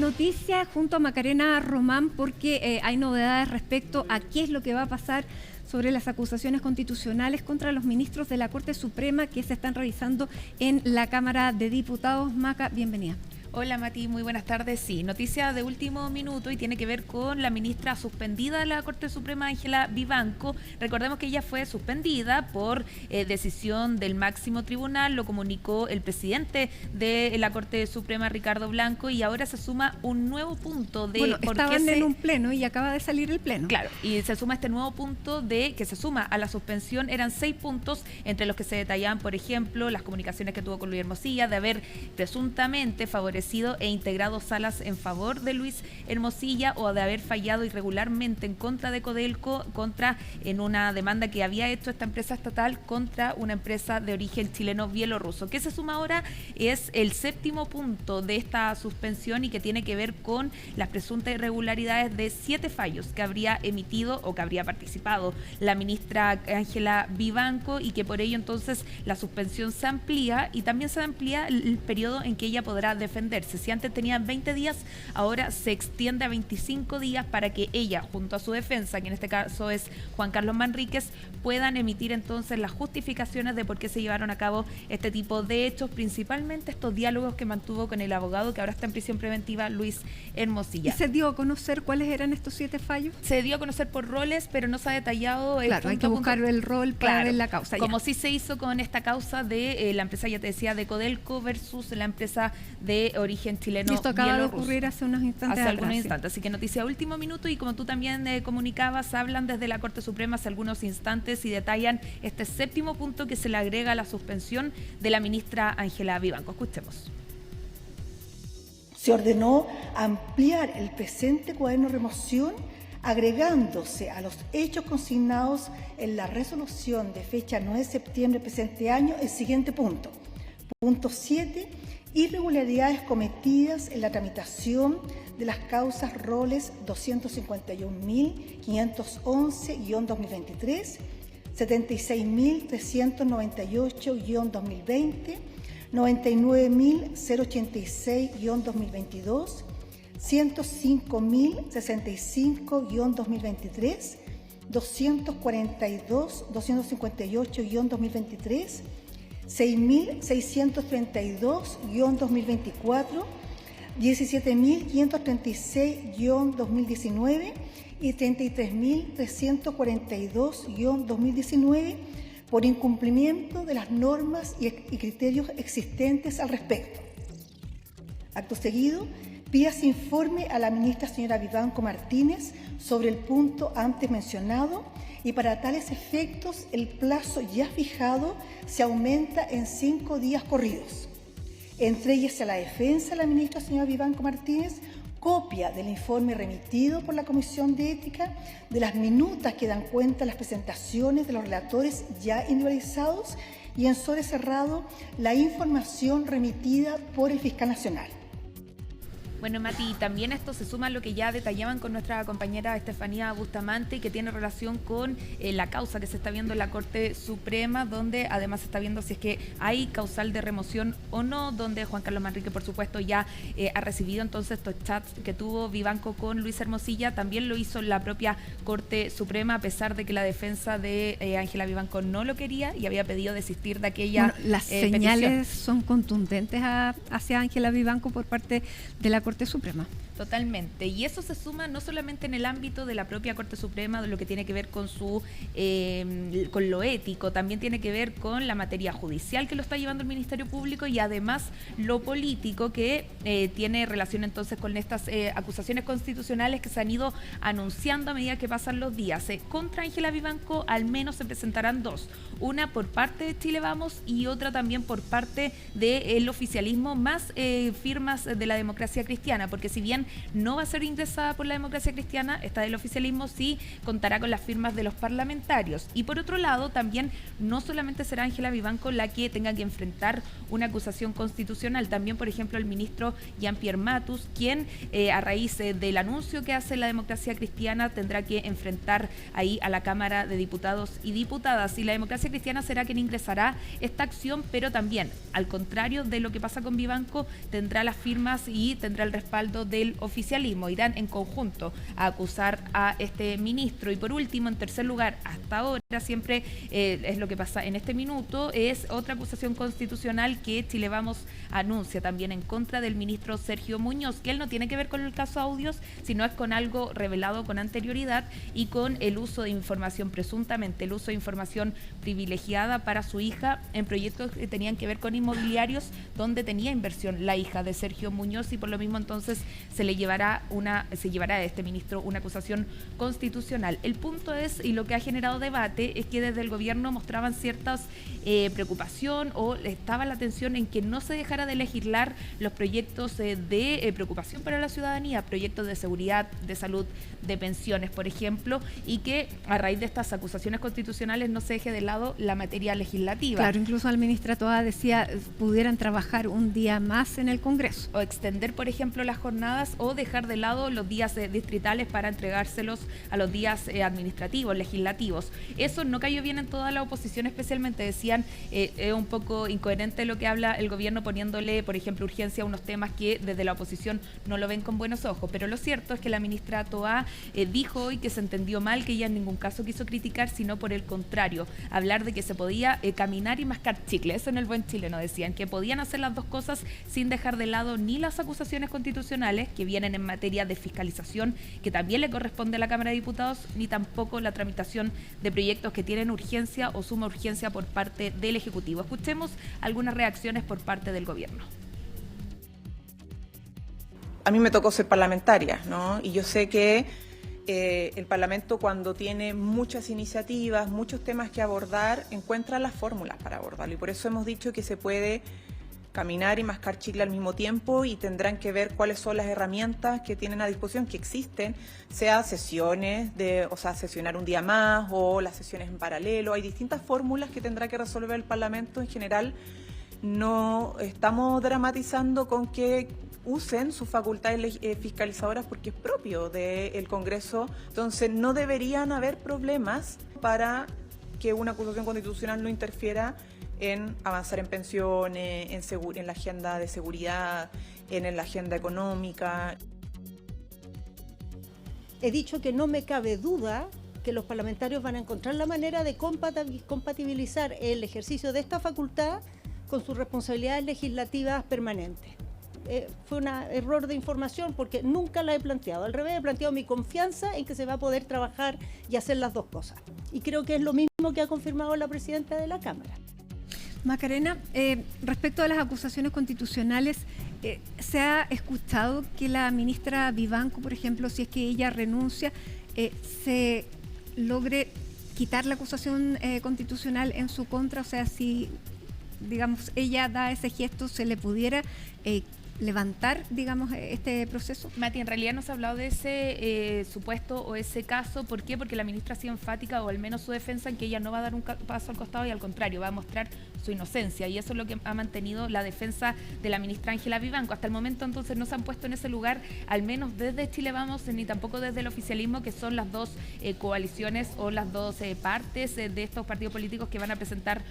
noticia junto a Macarena Román porque hay novedades respecto a qué es lo que va a pasar sobre las acusaciones constitucionales contra los ministros de la Corte Suprema que se están revisando en la Cámara de Diputados. Maca, bienvenida. Hola Mati, muy buenas tardes. Sí, noticia de último minuto y tiene que ver con la ministra suspendida de la Corte Suprema, Ángela Vivanco. Recordemos que ella fue suspendida por decisión del máximo tribunal, lo comunicó el presidente de la Corte Suprema, Ricardo Blanco, y ahora se suma un nuevo punto de... Bueno, estaban en un pleno y acaba de salir el pleno. Claro, y se suma este nuevo punto de que se suma a la suspensión. Eran 6 puntos, entre los que se detallaban, por ejemplo, las comunicaciones que tuvo con Luis Hermosilla, de haber presuntamente favorecido e integrado salas en favor de Luis Hermosilla o de haber fallado irregularmente en contra de Codelco, en una demanda que había hecho esta empresa estatal contra una empresa de origen chileno-bielorruso. ¿Qué se suma ahora? Es el 7º punto de esta suspensión y que tiene que ver con las presuntas irregularidades de 7 fallos que habría emitido o que habría participado la ministra Ángela Vivanco, y que por ello entonces la suspensión se amplía y también se amplía el periodo en que ella podrá defenderse. Si antes tenía 20 días, ahora se extiende a 25 días para que ella, junto a su defensa, que en este caso es Juan Carlos Manríquez, puedan emitir entonces las justificaciones de por qué se llevaron a cabo este tipo de hechos, principalmente estos diálogos que mantuvo con el abogado que ahora está en prisión preventiva, Luis Hermosilla. ¿Y se dio a conocer cuáles eran estos 7 fallos? Se dio a conocer por roles, pero no se ha detallado el Claro, hay que buscar el rol para ver la causa. Como sí se hizo con esta causa de la empresa, ya te decía, de Codelco versus la empresa de origen chileno. Y esto acaba de ocurrir hace unos instantes. Hace algunos instantes, así que noticia de último minuto, y como tú también comunicabas, hablan desde la Corte Suprema hace algunos instantes y detallan este 7º punto que se le agrega a la suspensión de la ministra Ángela Vivanco. Escuchemos. Se ordenó ampliar el presente cuaderno de remoción agregándose a los hechos consignados en la resolución de fecha 9 de septiembre del presente año el siguiente punto. Punto 7. Irregularidades cometidas en la tramitación de las causas roles 251.511-2023, 76.398-2020, 99.086-2022, 105.065-2023, 242.258-2023, 6.632-2024, 17.536-2019 y 33.342-2019 por incumplimiento de las normas y criterios existentes al respecto. Acto seguido, pídase informe a la ministra señora Vivanco Martínez sobre el punto antes mencionado, y para tales efectos el plazo ya fijado se aumenta en 5 días corridos. Entréguese a la defensa de la ministra señora Vivanco Martínez copia del informe remitido por la Comisión de Ética, de las minutas que dan cuenta de las presentaciones de los relatores ya individualizados, y en sobre cerrado la información remitida por el Fiscal Nacional. Bueno, Mati, también esto se suma a lo que ya detallaban con nuestra compañera Estefanía Bustamante, que tiene relación con la causa que se está viendo en la Corte Suprema, donde además se está viendo si es que hay causal de remoción o no, donde Juan Carlos Manríquez, por supuesto, ya ha recibido entonces estos chats que tuvo Vivanco con Luis Hermosilla. También lo hizo la propia Corte Suprema, a pesar de que la defensa de Ángela Vivanco no lo quería y había pedido desistir de aquella las señales petición. Son contundentes hacia Ángela Vivanco por parte de la Corte Suprema. Totalmente, y eso se suma no solamente en el ámbito de la propia Corte Suprema, de lo que tiene que ver con con lo ético, también tiene que ver con la materia judicial que lo está llevando el Ministerio Público, y además lo político que tiene relación entonces con estas acusaciones constitucionales que se han ido anunciando a medida que pasan los días. Contra Ángela Vivanco al menos se presentarán 2, una por parte de Chile Vamos y otra también por parte del oficialismo, más firmas de la Democracia Cristiana, porque si bien no va a ser ingresada por la Democracia Cristiana, esta del oficialismo sí contará con las firmas de los parlamentarios. Y por otro lado, también no solamente será Ángela Vivanco la que tenga que enfrentar una acusación constitucional, también, por ejemplo, el ministro Jean-Pierre Matus, quien a raíz del anuncio que hace la Democracia Cristiana tendrá que enfrentar ahí a la Cámara de Diputados y Diputadas. Y la Democracia Cristiana será quien ingresará esta acción, pero también, al contrario de lo que pasa con Vivanco, tendrá las firmas y tendrá el respaldo del oficialismo. Irán en conjunto a acusar a este ministro. Y por último, en tercer lugar, hasta ahora siempre es lo que pasa en este minuto, es otra acusación constitucional que Chile Vamos anuncia también en contra del ministro Sergio Muñoz, que él no tiene que ver con el caso Audios, sino es con algo revelado con anterioridad y con el uso de información, presuntamente el uso de información privilegiada para su hija en proyectos que tenían que ver con inmobiliarios donde tenía inversión la hija de Sergio Muñoz, y por lo mismo entonces se llevará a este ministro una acusación constitucional. El punto es, y lo que ha generado debate, es que desde el gobierno mostraban ciertas preocupación, o estaba la atención en que no se dejara de legislar los proyectos de preocupación para la ciudadanía, proyectos de seguridad, de salud, de pensiones, por ejemplo, y que a raíz de estas acusaciones constitucionales no se deje de lado la materia legislativa. Claro, incluso la ministra Toá decía pudieran trabajar un día más en el Congreso. O extender, por ejemplo, las jornadas, o dejar de lado los días distritales para entregárselos a los días administrativos, legislativos. Eso no cayó bien en toda la oposición, especialmente decían es un poco incoherente lo que habla el gobierno poniéndole, por ejemplo, urgencia a unos temas que desde la oposición no lo ven con buenos ojos. Pero lo cierto es que la ministra Toá dijo hoy que se entendió mal, que ella en ningún caso quiso criticar, sino por el contrario, hablar de que se podía caminar y mascar chicle. Eso en el buen chileno decían, que podían hacer las dos cosas sin dejar de lado ni las acusaciones constitucionales que vienen en materia de fiscalización, que también le corresponde a la Cámara de Diputados, ni tampoco la tramitación de proyectos que tienen urgencia o suma urgencia por parte del Ejecutivo. Escuchemos algunas reacciones por parte del gobierno. A mí me tocó ser parlamentaria, ¿no? Y yo sé que el Parlamento, cuando tiene muchas iniciativas, muchos temas que abordar, encuentra las fórmulas para abordarlo. Y por eso hemos dicho que se puede caminar y mascar chicle al mismo tiempo, y tendrán que ver cuáles son las herramientas que tienen a disposición, que existen, sea sesiones, sesionar un día más o las sesiones en paralelo. Hay distintas fórmulas que tendrá que resolver el Parlamento. En general, no estamos dramatizando con que usen sus facultades fiscalizadoras, porque es propio del Congreso. Entonces no deberían haber problemas para que una acusación constitucional no interfiera en avanzar en pensiones, en la agenda de seguridad, en la agenda económica. He dicho que no me cabe duda que los parlamentarios van a encontrar la manera de compatibilizar el ejercicio de esta facultad con sus responsabilidades legislativas permanentes. Fue un error de información, porque nunca la he planteado. Al revés, he planteado mi confianza en que se va a poder trabajar y hacer las dos cosas. Y creo que es lo mismo que ha confirmado la presidenta de la Cámara. Macarena, respecto a las acusaciones constitucionales, ¿se ha escuchado que la ministra Vivanco, por ejemplo, si es que ella renuncia, se logre quitar la acusación constitucional en su contra? O sea, si, digamos, ella da ese gesto, ¿se le pudiera levantar, digamos, este proceso? Mati, en realidad no se ha hablado de ese supuesto o ese caso. ¿Por qué? Porque la ministra ha sido enfática, o al menos su defensa, en que ella no va a dar un paso al costado, y al contrario, va a mostrar su inocencia, y eso es lo que ha mantenido la defensa de la ministra Ángela Vivanco. Hasta el momento entonces no se han puesto en ese lugar, al menos desde Chile Vamos, ni tampoco desde el oficialismo, que son las dos coaliciones o las dos partes de estos partidos políticos que van a presentar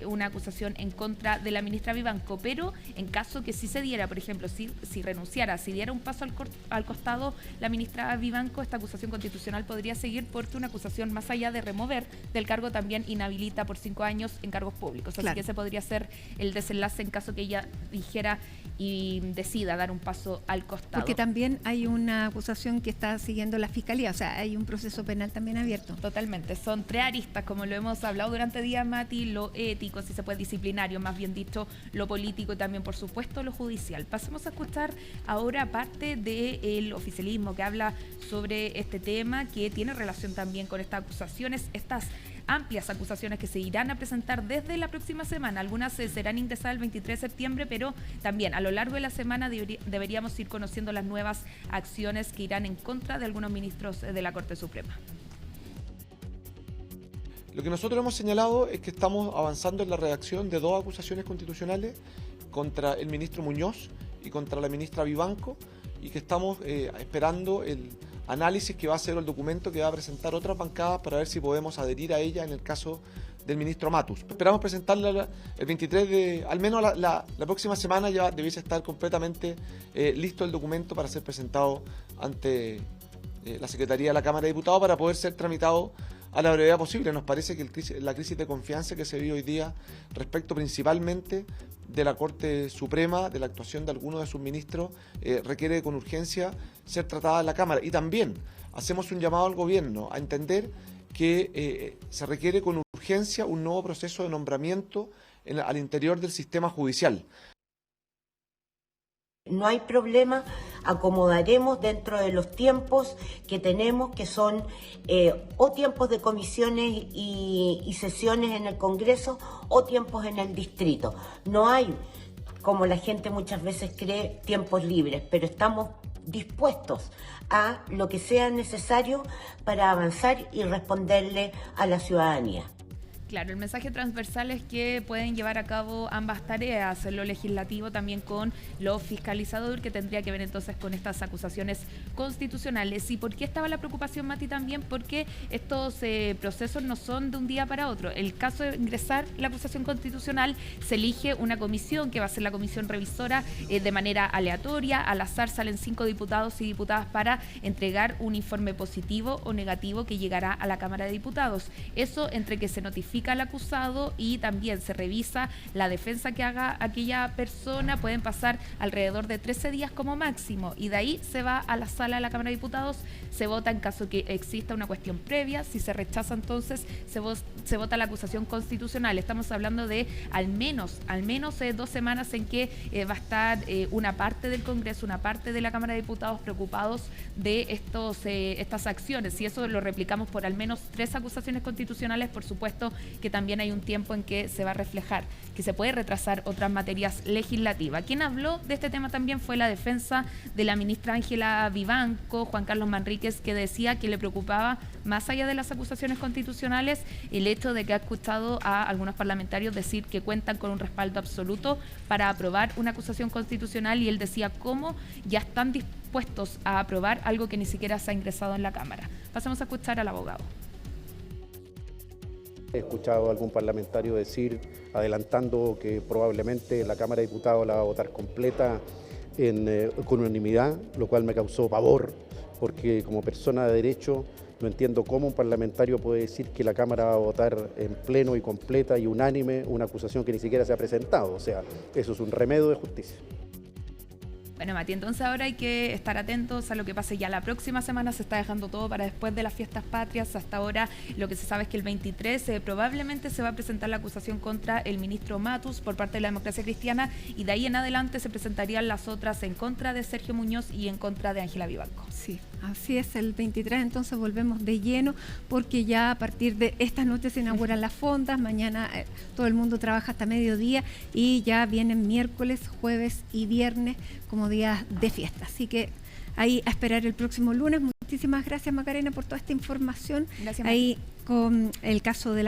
una acusación en contra de la ministra Vivanco. Pero en caso que sí se diera, por ejemplo, si renunciara, si diera un paso al costado la ministra Vivanco, esta acusación constitucional podría seguir, porque una acusación, más allá de remover del cargo, también inhabilita por 5 años en cargos públicos. Así que ese podría ser el desenlace en caso que ella dijera y decida dar un paso al costado. Porque también hay una acusación que está siguiendo la Fiscalía, o sea, hay un proceso penal también abierto. Totalmente, son 3 aristas, como lo hemos hablado durante el día, Mati: lo ético, si se puede, disciplinario, más bien dicho, lo político, y también, por supuesto, lo judicial. Pasemos a escuchar ahora parte del oficialismo que habla sobre este tema, que tiene relación también con estas acusaciones, estas amplias acusaciones que se irán a presentar desde la próxima semana. Algunas serán ingresadas el 23 de septiembre, pero también a lo largo de la semana deberíamos ir conociendo las nuevas acciones que irán en contra de algunos ministros de la Corte Suprema. Lo que nosotros hemos señalado es que estamos avanzando en la redacción de 2 acusaciones constitucionales contra el ministro Muñoz y contra la ministra Vivanco, y que estamos esperando análisis que va a hacer el documento que va a presentar otras bancadas para ver si podemos adherir a ella en el caso del ministro Matus. Esperamos presentarla el 23 de... Al menos la próxima semana ya debiese estar completamente listo el documento para ser presentado ante la Secretaría de la Cámara de Diputados para poder ser tramitado a la brevedad posible. Nos parece que la crisis de confianza que se vive hoy día respecto principalmente de la Corte Suprema, de la actuación de algunos de sus ministros, requiere con urgencia ser tratada en la Cámara. Y también hacemos un llamado al Gobierno a entender que se requiere con urgencia un nuevo proceso de nombramiento al interior del sistema judicial. No hay problema, acomodaremos dentro de los tiempos que tenemos, que son o tiempos de comisiones y sesiones en el Congreso o tiempos en el distrito. No hay, como la gente muchas veces cree, tiempos libres, pero estamos dispuestos a lo que sea necesario para avanzar y responderle a la ciudadanía. Claro, el mensaje transversal es que pueden llevar a cabo ambas tareas, lo legislativo también con lo fiscalizador, que tendría que ver entonces con estas acusaciones constitucionales. ¿Y por qué estaba la preocupación, Mati, también? Porque estos procesos no son de un día para otro. El caso de ingresar la acusación constitucional, se elige una comisión, que va a ser la comisión revisora, de manera aleatoria, al azar salen 5 diputados y diputadas para entregar un informe positivo o negativo que llegará a la Cámara de Diputados. Eso entre que se notifica al acusado y también se revisa la defensa que haga aquella persona, pueden pasar alrededor de 13 días como máximo, y de ahí se va a la sala de la Cámara de Diputados, se vota en caso que exista una cuestión previa. Si se rechaza, entonces se vota la acusación constitucional. Estamos hablando de al menos 2 semanas en que va a estar una parte del Congreso, una parte de la Cámara de Diputados preocupados de estas acciones. Si eso lo replicamos por al menos 3 acusaciones constitucionales, por supuesto que también hay un tiempo en que se va a reflejar que se puede retrasar otras materias legislativas. Quien habló de este tema también fue la defensa de la ministra Ángela Vivanco, Juan Carlos Manríquez, que decía que le preocupaba, más allá de las acusaciones constitucionales, el hecho de que ha escuchado a algunos parlamentarios decir que cuentan con un respaldo absoluto para aprobar una acusación constitucional, y él decía cómo ya están dispuestos a aprobar algo que ni siquiera se ha ingresado en la Cámara. Pasemos a escuchar al abogado. He escuchado a algún parlamentario decir, adelantando que probablemente la Cámara de Diputados la va a votar completa con unanimidad, lo cual me causó pavor, porque como persona de derecho no entiendo cómo un parlamentario puede decir que la Cámara va a votar en pleno y completa y unánime una acusación que ni siquiera se ha presentado. O sea, eso es un remedio de justicia. Bueno, Mati, entonces ahora hay que estar atentos a lo que pase ya la próxima semana. Se está dejando todo para después de las fiestas patrias. Hasta ahora lo que se sabe es que el 23 probablemente se va a presentar la acusación contra el ministro Matus por parte de la Democracia Cristiana, y de ahí en adelante se presentarían las otras en contra de Sergio Muñoz y en contra de Ángela Vivanco. Sí, así es, el 23 entonces volvemos de lleno, porque ya a partir de esta noche se inauguran las fondas, mañana todo el mundo trabaja hasta mediodía y ya vienen miércoles, jueves y viernes como días de fiesta. Así que ahí a esperar el próximo lunes. Muchísimas gracias, Macarena, por toda esta información. Gracias, ahí con el caso de la